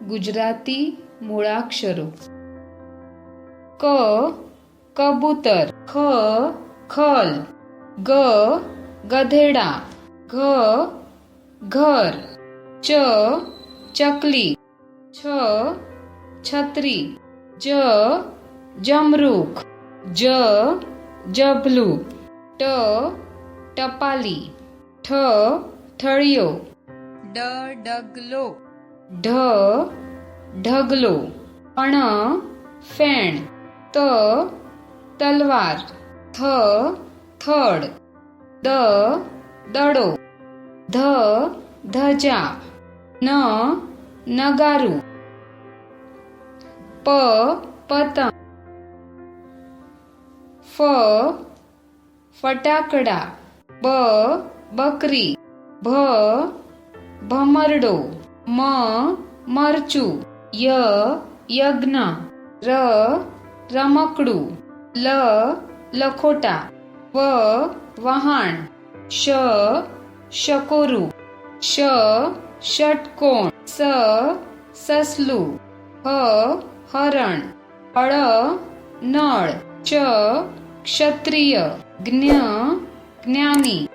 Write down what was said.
ગુજરાતી મૂળાક્ષરો. ક કબૂતર, ખ ખલ, ગ ગધેડા, ઘ ઘર, ચ ચકલી, છ છત્રી, જ જમરૂખ, જ જભલું, ટ ટપાલી, ઠ ઠળિયો, ડ ડગલો, ઢ ઢગલો, ણ ફેણ, ત તલવાર, થ થડ, દ દડો, ધ ધજા, ન નગારું, પ પતંગ, ફ ફટાકડા, બ બકરી, ભ ભમરડો, મ મરચું, ય યજ્ઞ, ર રમકડું, લ લખોટા, વ વહાણ, શ શકોરું, શ ષટકોણ, સ સસલું, હ હરણ, હળ નળ, ચ ક્ષત્રિય, જ્ઞ જ્ઞાની,